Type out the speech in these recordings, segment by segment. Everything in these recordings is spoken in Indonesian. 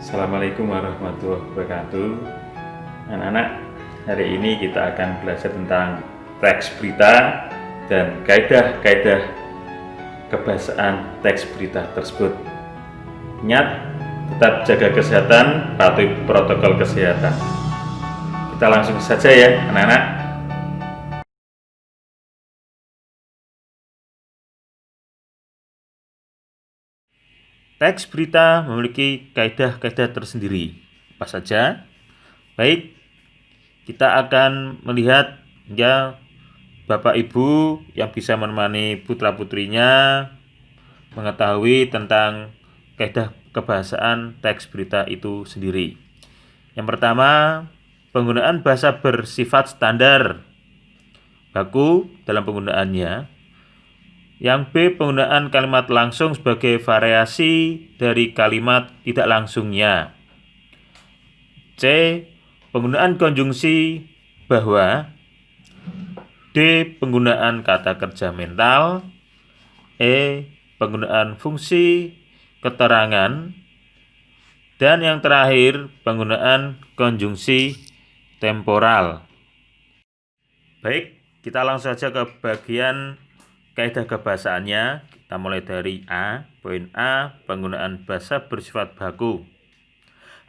Assalamualaikum warahmatullahi wabarakatuh. Anak-anak, hari ini kita akan belajar tentang teks berita dan kaidah-kaidah kebahasaan teks berita tersebut. Ingat, tetap jaga kesehatan, patuhi protokol kesehatan. Kita langsung saja ya, anak-anak. Teks berita memiliki kaidah-kaidah tersendiri. Apa saja? Baik, kita akan melihat ya Bapak Ibu yang bisa menemani putra-putrinya mengetahui tentang kaidah kebahasaan teks berita itu sendiri. Yang pertama, penggunaan bahasa bersifat standar baku dalam penggunaannya. Yang B, penggunaan kalimat langsung sebagai variasi dari kalimat tidak langsungnya. C, penggunaan konjungsi bahwa. D, penggunaan kata kerja mental. E, penggunaan fungsi keterangan. Dan yang terakhir, penggunaan konjungsi temporal. Baik, kita langsung saja ke bagian kaidah kebahasaannya. Kita mulai dari A. Poin A, penggunaan bahasa bersifat baku.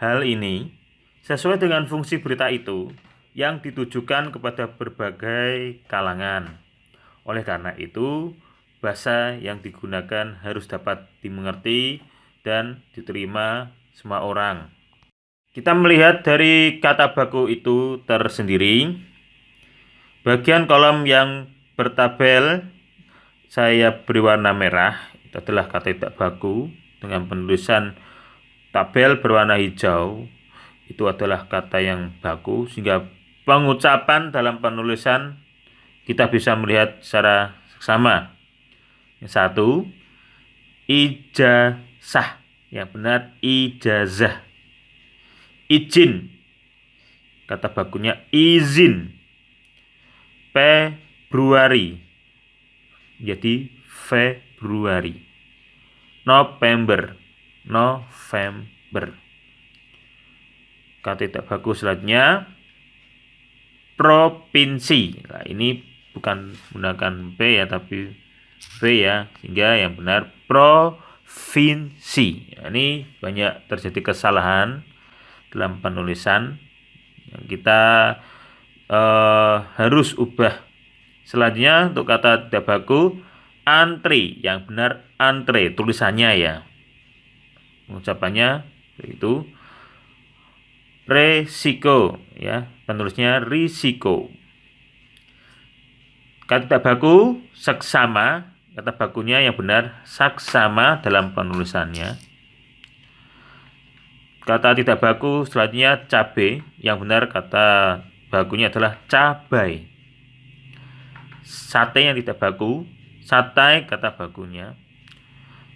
Hal ini sesuai dengan fungsi berita itu yang ditujukan kepada berbagai kalangan. Oleh karena itu, bahasa yang digunakan harus dapat dimengerti dan diterima semua orang. Kita melihat dari kata baku itu tersendiri. Bagian kolom yang bertabel saya beri warna merah, itu adalah kata tidak baku, dengan penulisan tabel berwarna hijau, itu adalah kata yang baku, sehingga pengucapan dalam penulisan kita bisa melihat secara sama. Yang satu, ijazah, yang benar ijazah. Izin, kata bakunya izin. Februari, jadi Februari. November, November. Kata tidak baku selanjutnya provinsi. Nah, ini bukan menggunakan P ya, tapi V ya, sehingga yang benar provinsi. Nah, ini banyak terjadi kesalahan dalam penulisan yang kita harus ubah. Selanjutnya untuk kata tidak baku antri, yang benar antre tulisannya ya, pengucapannya itu resiko ya, penulisnya risiko. Kata tidak baku seksama, kata bakunya yang benar saksama dalam penulisannya. Kata tidak baku selanjutnya cabai, yang benar kata bakunya adalah cabai. Sate yang tidak baku, satai kata bakunya.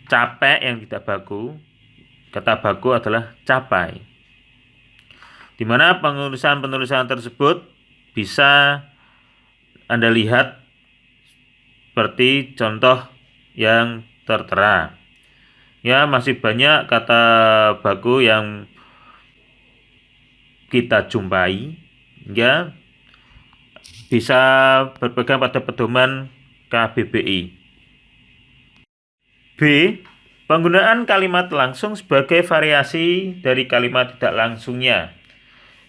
Capek yang tidak baku, kata baku adalah capai. Di mana penulisan tersebut bisa Anda lihat seperti contoh yang tertera. Ya, masih banyak kata baku yang kita jumpai, ya, bisa berpegang pada pedoman KBBI. B, penggunaan kalimat langsung sebagai variasi dari kalimat tidak langsungnya.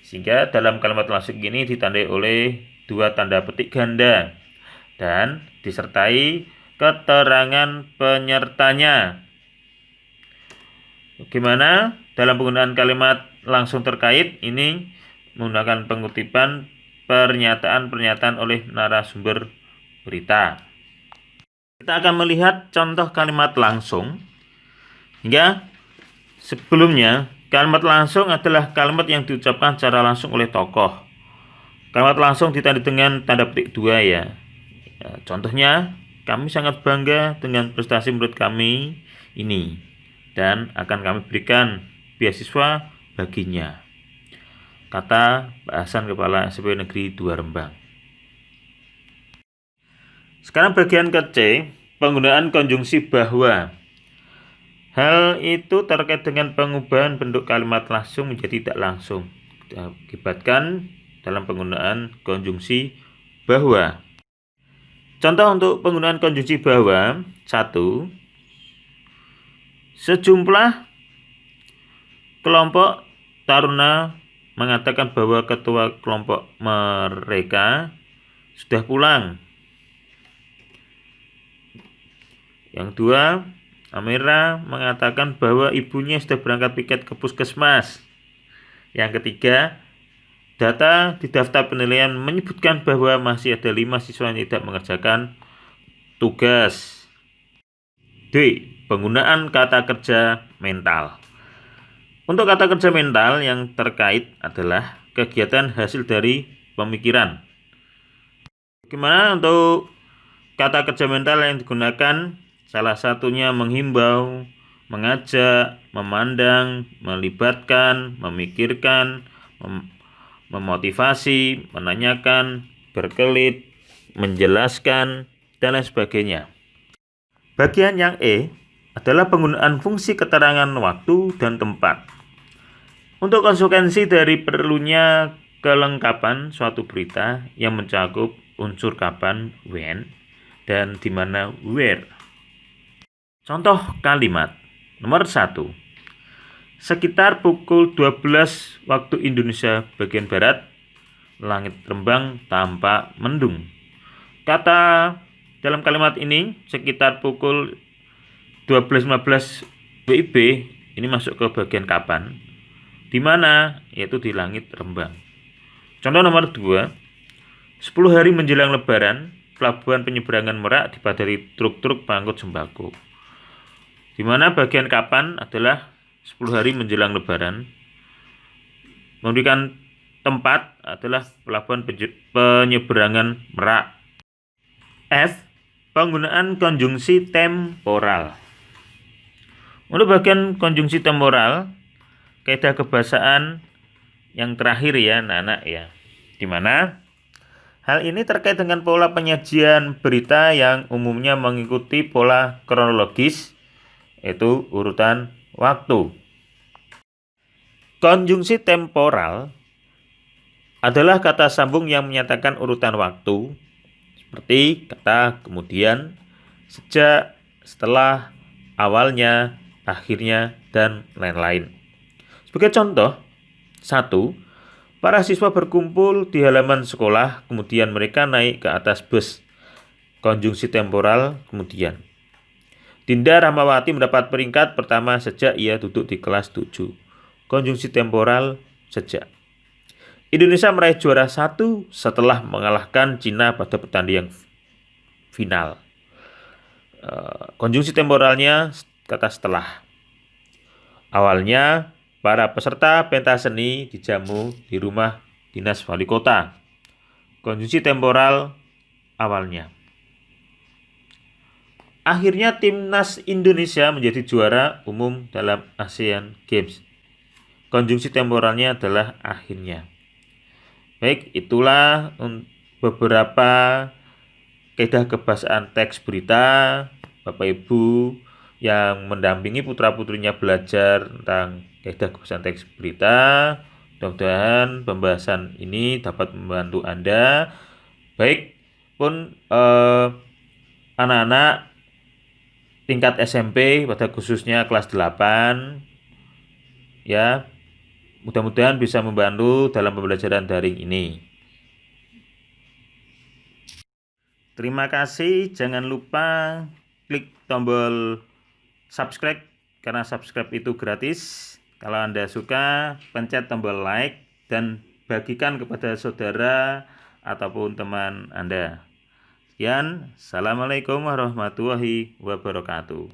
Sehingga dalam kalimat langsung ini ditandai oleh dua tanda petik ganda dan disertai keterangan penyertanya. Bagaimana dalam penggunaan kalimat langsung terkait ini menggunakan pengutipan pernyataan-pernyataan oleh narasumber berita. Kita akan melihat contoh kalimat langsung. Hingga sebelumnya, kalimat langsung adalah kalimat yang diucapkan secara langsung oleh tokoh. Kalimat langsung ditandai dengan tanda petik 2 ya. Contohnya, kami sangat bangga dengan prestasi murid kami ini dan akan kami berikan beasiswa baginya. Kata bahasan Kepala SMP Negeri 2 Rembang. Sekarang bagian ke C, penggunaan konjungsi bahwa. Hal itu terkait dengan pengubahan bentuk kalimat langsung menjadi tidak langsung, diakibatkan dalam penggunaan konjungsi bahwa. Contoh untuk penggunaan konjungsi bahwa: 1. Sejumlah kelompok taruna mengatakan bahwa ketua kelompok mereka sudah pulang. Yang 2, Amira mengatakan bahwa ibunya sudah berangkat piket ke puskesmas. Yang 3, data di daftar penilaian menyebutkan bahwa masih ada 5 siswa yang tidak mengerjakan tugas. D. Penggunaan kata kerja mental. Untuk kata kerja mental yang terkait adalah kegiatan hasil dari pemikiran. Bagaimana untuk kata kerja mental yang digunakan? Salah satunya menghimbau, mengajak, memandang, melibatkan, memikirkan, memotivasi, menanyakan, berkelit, menjelaskan, dan lain sebagainya. Bagian yang E adalah penggunaan fungsi keterangan waktu dan tempat. Untuk konsekuensi dari perlunya kelengkapan suatu berita yang mencakup unsur kapan, when, dan di mana, where. Contoh kalimat nomor 1. Sekitar pukul 12 waktu Indonesia bagian Barat, langit Rembang tampak mendung. Kata dalam kalimat ini sekitar pukul 12.15 WIB ini masuk ke bagian kapan, di mana, yaitu di langit Rembang. Contoh nomor 2. 10 hari menjelang Lebaran, pelabuhan penyeberangan Merak dipadati truk-truk pengangkut sembako. Di mana bagian kapan adalah 10 hari menjelang Lebaran. Memberikan tempat adalah pelabuhan penyeberangan Merak. F. Penggunaan konjungsi temporal. Untuk bagian konjungsi temporal, kaidah kebahasaan yang terakhir ya, anak-anak ya. Di mana hal ini terkait dengan pola penyajian berita yang umumnya mengikuti pola kronologis, yaitu urutan waktu. Konjungsi temporal adalah kata sambung yang menyatakan urutan waktu, seperti kata kemudian, sejak, setelah, awalnya, akhirnya, dan lain-lain. Sebagai contoh, 1. Para siswa berkumpul di halaman sekolah, kemudian mereka naik ke atas bus. Konjungsi temporal kemudian. Dinda Rahmawati mendapat peringkat pertama sejak ia duduk di kelas 7. Konjungsi temporal sejak. Indonesia meraih juara 1 setelah mengalahkan Cina pada pertandingan final. Konjungsi temporalnya kata setelah. Awalnya, para peserta pentas seni dijamu di rumah dinas wali kota. Konjungsi temporal awalnya. Akhirnya timnas Indonesia menjadi juara umum dalam Asian Games. Konjungsi temporalnya adalah akhirnya. Baik, itulah beberapa kaidah kebahasaan teks berita Bapak Ibu yang mendampingi putra-putrinya belajar tentang kaidah kebahasaan teks berita. Mudah-mudahan pembahasan ini dapat membantu Anda. Baik pun anak-anak tingkat SMP pada khususnya kelas 8 ya, mudah-mudahan bisa membantu dalam pembelajaran daring ini. Terima kasih, jangan lupa klik tombol subscribe karena subscribe itu gratis. Kalau Anda suka, pencet tombol like dan bagikan kepada saudara ataupun teman Anda. Sekian, Assalamualaikum warahmatullahi wabarakatuh.